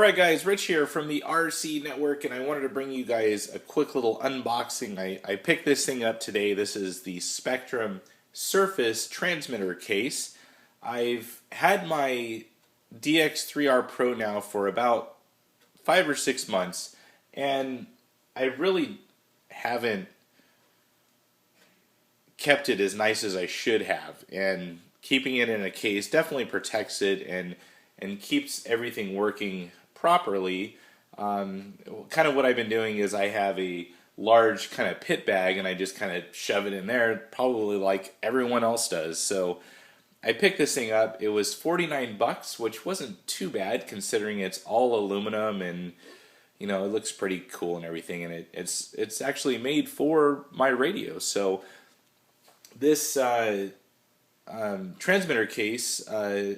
Alright guys, Rich here from the RC Network, and I wanted to bring you guys a quick little unboxing. I picked this thing up today. This is the Spektrum Surface transmitter case. I've had my DX3R Pro now for about 5 or 6 months, and I really haven't kept it as nice as I should have. And keeping it in a case definitely protects it and keeps everything working properly. Kind of what I've been doing is I have a large kind of pit bag and I just kind of shove it in there, probably like everyone else does. So I picked this thing up. It was 49 bucks, which wasn't too bad considering it's all aluminum, and you know, it looks pretty cool and everything, and it's actually made for my radio. So this transmitter case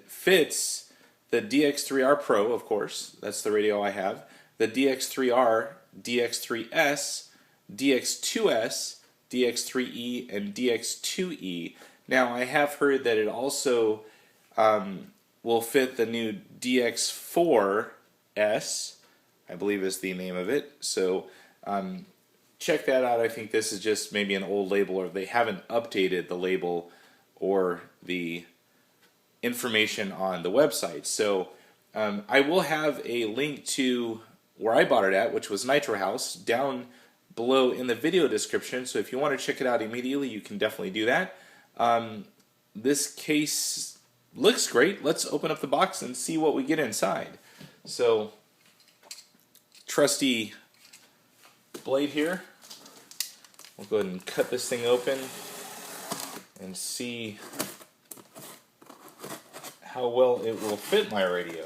fits the DX3R Pro, of course, that's the radio I have, the DX3R, DX3S, DX2S, DX3E, and DX2E. Now, I have heard that it also will fit the new DX4S, I believe is the name of it. So check that out. I think this is just maybe an old label, or they haven't updated the label or the information on the website. So I will have a link to where I bought it at, which was Nitrohouse, down below in the video description. So if you want to check it out immediately, you can definitely do that. This case looks great. Let's open up the box and see what we get inside. So, trusty blade here. We'll go ahead and cut this thing open and see how well it will fit my radio.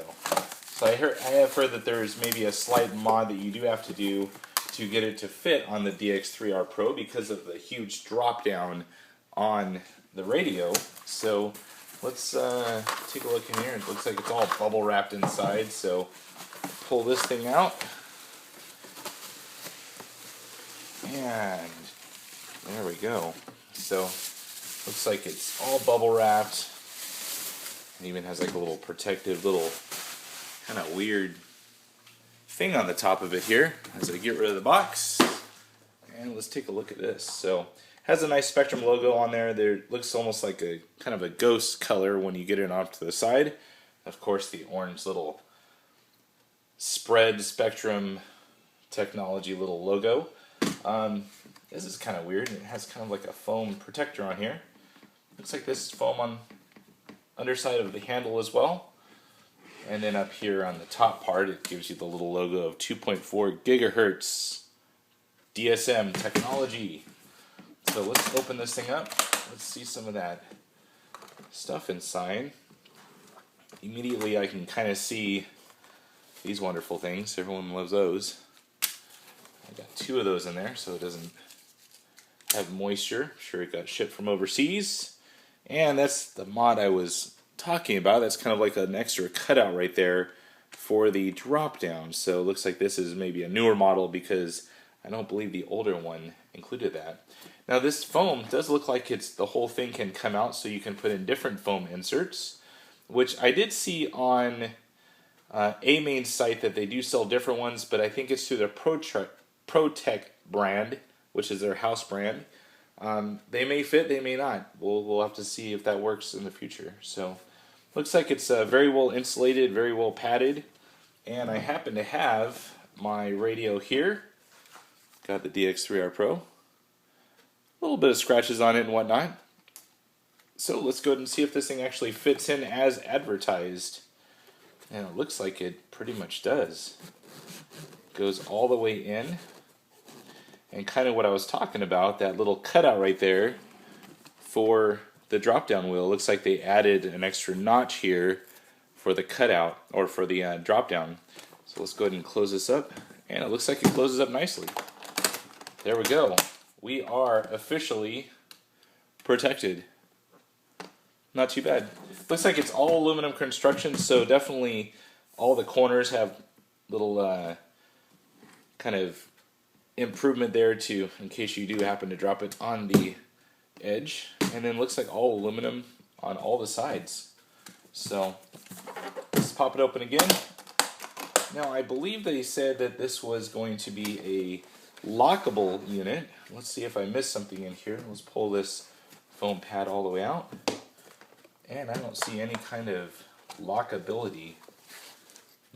So I have heard that there's maybe a slight mod that you do have to do to get it to fit on the DX3R Pro because of the huge drop down on the radio. So let's take a look in here. It looks like it's all bubble wrapped inside. So pull this thing out, and there we go. So looks like it's all bubble wrapped. It even has like a little protective little kind of weird thing on the top of it here as I get rid of the box. And let's take a look at this. So it has a nice Spektrum logo on there. It looks almost like a kind of a ghost color when you get it off to the side. Of course, the orange little spread Spektrum technology little logo. This is kind of weird. It has kind of like a foam protector on here. Looks like this is foam on underside of the handle as well. And then up here on the top part, it gives you the little logo of 2.4 gigahertz DSM technology. So let's open this thing up. Let's see some of that stuff inside. Immediately I can kind of see these wonderful things. Everyone loves those. I got 2 of those in there so it doesn't have moisture. I'm sure it got shipped from overseas. And that's the mod I was talking about. That's kind of like an extra cutout right there for the drop down. So it looks like this is maybe a newer model because I don't believe the older one included that. Now this foam does look like the whole thing can come out, so you can put in different foam inserts, which I did see on A-Main's site that they do sell different ones, but I think it's through the ProTech brand, which is their house brand. They may fit, they may not. We'll have to see if that works in the future. So, looks like it's very well insulated, very well padded. And I happen to have my radio here. Got the DX3R Pro. A little bit of scratches on it and whatnot. So let's go ahead and see if this thing actually fits in as advertised. And it looks like it pretty much does. Goes all the way in. And kind of what I was talking about, that little cutout right there for the drop-down wheel. Looks like they added an extra notch here for the cutout, or for the drop-down. So let's go ahead and close this up. And it looks like it closes up nicely. There we go. We are officially protected. Not too bad. Looks like it's all aluminum construction, so definitely all the corners have little kind of improvement there too, in case you do happen to drop it on the edge. And then looks like all aluminum on all the sides. So let's pop it open again. Now, I believe they said that this was going to be a lockable unit. Let's see if I missed something in here. Let's pull this foam pad all the way out. And I don't see any kind of lockability.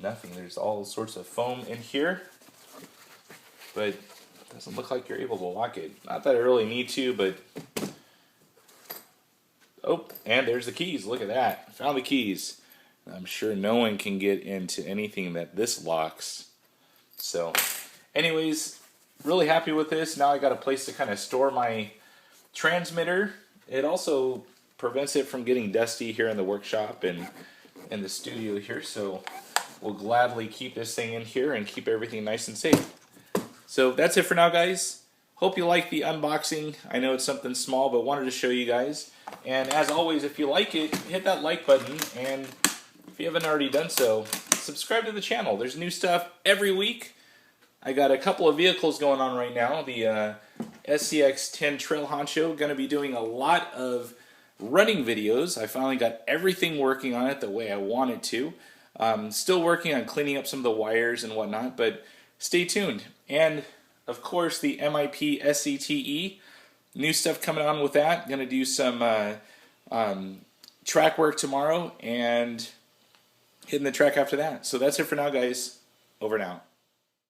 Nothing. There's all sorts of foam in here, but it doesn't look like you're able to lock it. Not that I really need to, but... Oh, and there's the keys. Look at that. Found the keys. I'm sure no one can get into anything that this locks. So, anyways, really happy with this. Now I got a place to kind of store my transmitter. It also prevents it from getting dusty here in the workshop and in the studio here. So we'll gladly keep this thing in here and keep everything nice and safe. So that's it for now, guys. Hope you like the unboxing. I know it's something small, but wanted to show you guys. And as always, if you like it, hit that like button. And if you haven't already done so, subscribe to the channel. There's new stuff every week. I got a couple of vehicles going on right now. The SCX-10 Trail Honcho, going to be doing a lot of running videos. I finally got everything working on it the way I want it to. Still working on cleaning up some of the wires and whatnot, but stay tuned. And of course, the MIP SCTE, new stuff coming on with that. Going to do some track work tomorrow and hitting the track after that. So that's it for now, guys. Over and out.